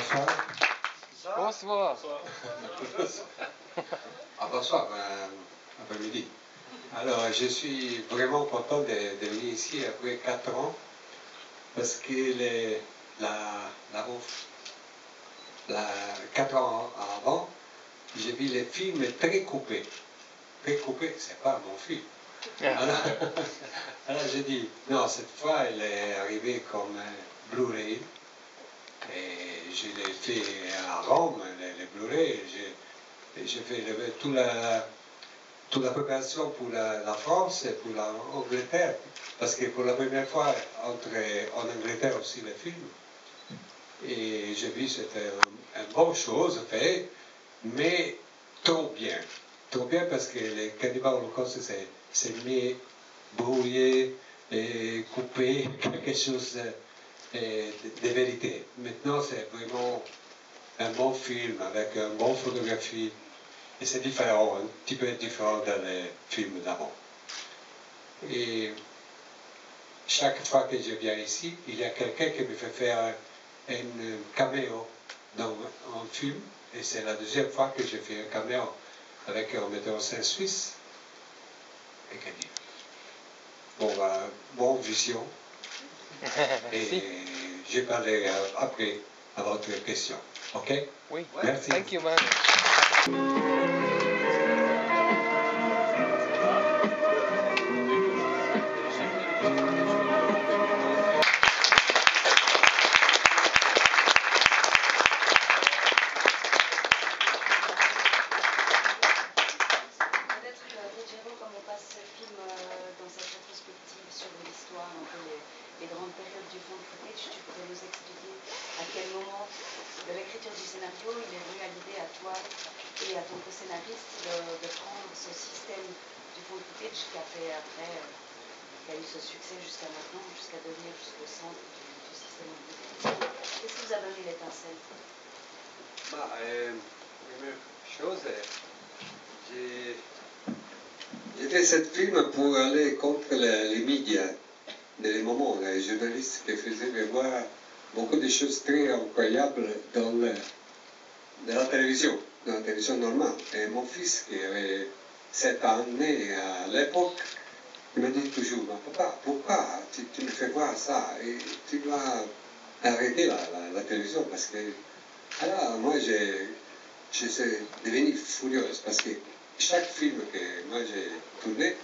Bonsoir. Bonsoir. Bonsoir, après-midi. Alors, je suis vraiment content de venir ici après 4 ans, parce que 4 ans avant, j'ai vu les films très coupés. Très coupés, c'est pas mon film. Alors j'ai dit, non, cette fois, il est arrivé comme Blu-ray. Et je l'ai fait à Rome, les Blu-ray. J'ai fait toute la préparation pour la France et pour l'Angleterre. Parce que pour la première fois, en Angleterre aussi les films. Et j'ai vu que c'était une bonne chose fait, mais trop bien. Trop bien parce que les Cannibal Holocaust, c'est mieux brouillé et coupé, quelque chose de vérité. Maintenant, c'est vraiment un bon film avec une bonne photographie. Et c'est différent, un petit peu différent dans les films d'avant. Et chaque fois que je viens ici, il y a quelqu'un qui me fait faire un caméo dans un film. Et c'est la deuxième fois que je fais un caméo avec un metteur en scène suisse. Et qui dit, bonne vision. Et je parlerai après à votre question. OK? Oui. Merci. Thank you, man. Comment passe ce film dans cette rétrospective sur l'histoire, un peu les grandes périodes du fond de footage, tu pourrais nous expliquer à quel moment de l'écriture du scénario il est venu à l'idée à toi et à ton co-scénariste de prendre ce système du fond de footage qui a fait après, qui a eu ce succès jusqu'à maintenant, jusqu'à devenir jusqu'au centre du système de footage. Qu'est-ce qui vous a donné l'étincelle? Première chose, j'ai fait ce film pour aller contre les médias, les moments, les journalistes qui faisaient voir beaucoup de choses très incroyables dans la télévision normale. Et mon fils, qui avait 7 ans, né à l'époque, il me dit toujours, papa, pourquoi tu me fais voir ça? Et tu dois arrêter la télévision, parce que alors moi je suis devenu furieuse, parce que chaque film que moi j'ai tourné,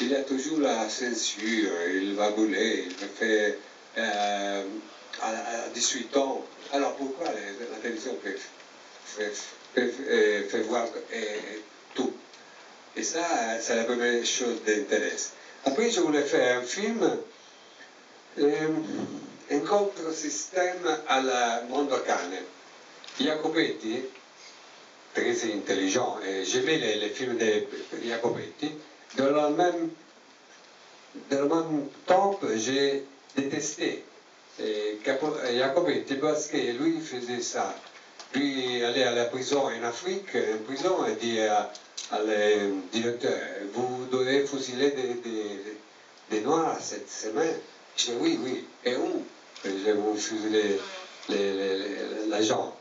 il y a toujours la censure, il va brûler, il me fait à 18 ans. Alors pourquoi la télévision fait voir tout? Et ça, c'est la première chose d'intérêt. Après, je voulais faire un film, un contre-système à la Mondo Cane. Jacopetti, très intelligent, et j'ai vu les films de Jacopetti. Dans le même temps, j'ai détesté Jacopetti parce que lui faisait ça. Lui allait à la prison en Afrique, en prison, et dit à le directeur, vous devez fusiler des Noirs cette semaine. Je dis oui, et où? Je vais vous fusiler l'agent.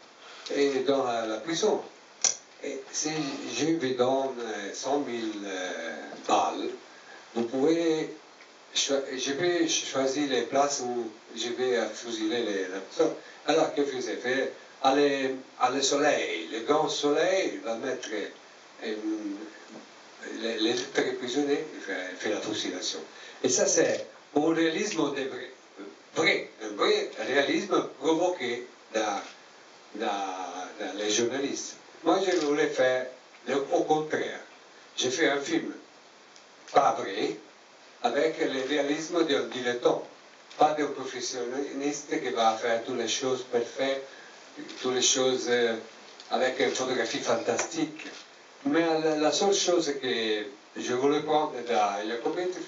Et dans la prison. Et si je vous donne 100 000 balles, je vais choisir les places où je vais fusiler les personnes. Alors, que faisait faire? Aller le soleil, le grand soleil va mettre les prisonniers, il fait la fusilation. Et ça, c'est un réalisme un vrai réalisme provoqué dans les journalistes. Moi, je voulais faire au contraire. J'ai fait un film pas vrai, avec le réalisme d'un dilettante, pas d'un professionnaliste qui va faire toutes les choses parfaites, toutes les choses avec une photographie fantastique. Mais la seule chose que je voulais prendre da Jacopetti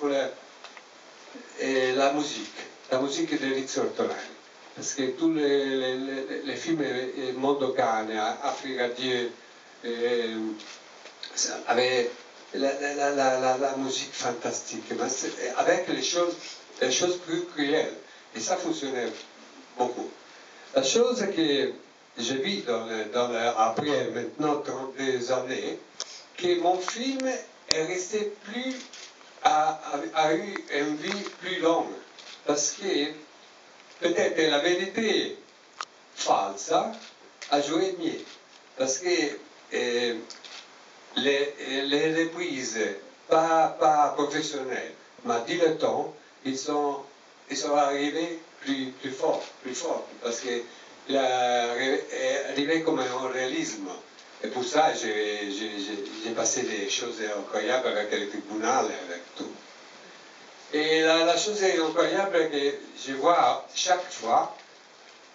c'est la musique di Rizzo Ortolani. Parce que tous les films Mondo Cane, Africa Dieu, avaient la musique fantastique, mais avec les choses plus cruelles. Et ça fonctionnait beaucoup. La chose que je vis après maintenant 32 années, que mon film est resté a eu une vie plus longue. Parce que peut-être la vérité falsa a joué mieux. Parce que les reprises, pas professionnelles, mais dilettantes, ils sont arrivés plus fort. Parce que est arrivé comme un réalisme. Et pour ça, j'ai passé des choses incroyables avec le tribunal, avec tout. Et la chose incroyable que je vois chaque fois,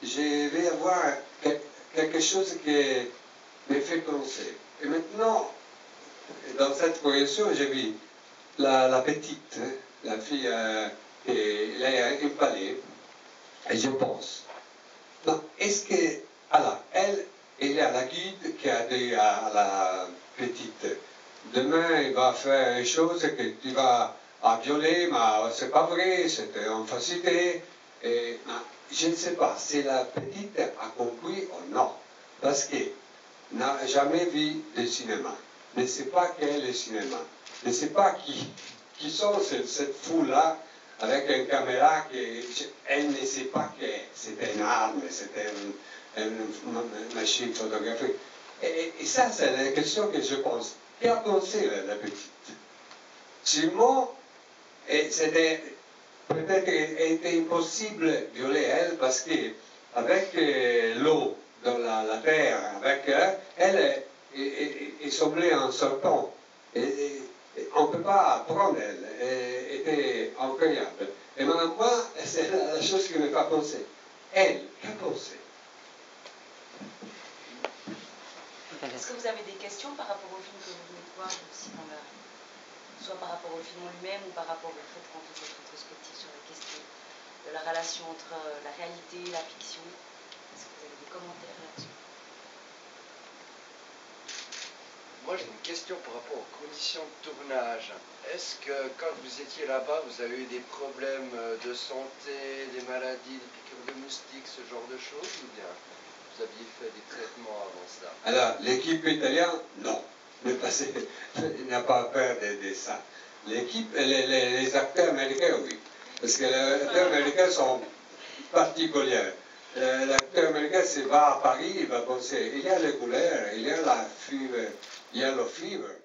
je vais avoir quelque chose qui me fait penser. Et maintenant, dans cette projection, j'ai vu la petite, la fille, elle est impalée, et je pense, est-ce que, alors, elle est la guide qui a dit à la petite, demain il va faire une chose que tu vas violer, mais c'est pas vrai, c'était une facilité. Et je ne sais pas si la petite a compris ou non, parce qu'elle n'a jamais vu de cinéma, ne sait pas quel est le cinéma, ne sait pas qui sont cette foule-là avec une caméra qu'elle ne sait pas que c'était une arme, c'était une machine photographique. Et ça, c'est la question que je pense. Qu'a pensé la petite? Simon, c'était peut-être était impossible de violer elle parce que avec l'eau dans la terre, avec elle semblait un serpent. On ne peut pas prendre elle. Elle était incroyable. Et moi, c'est la chose qui ne m'a pas pensé. Elle, qu'a pensé? Est-ce que vous avez des questions par rapport au film que vous venez de voir, aussi soit par rapport au film en lui-même ou par rapport au fait qu'on fait cette rétrospective sur la question de la relation entre la réalité et la fiction? Est-ce que vous avez des commentaires là-dessus? Moi, j'ai une question par rapport aux conditions de tournage. Est-ce que quand vous étiez là-bas, vous avez eu des problèmes de santé, des maladies, des piqûres de moustiques, ce genre de choses, ou bien vous aviez fait des traitements avant ça? Alors, l'équipe italienne, non. Il n'y a pas peur de ça. L'équipe, les acteurs américains, oui. Parce que les acteurs américains sont particuliers. L'acteur américain, s'il va à Paris, il va penser, il y a les couleurs, il y a la fibre, yellow fever.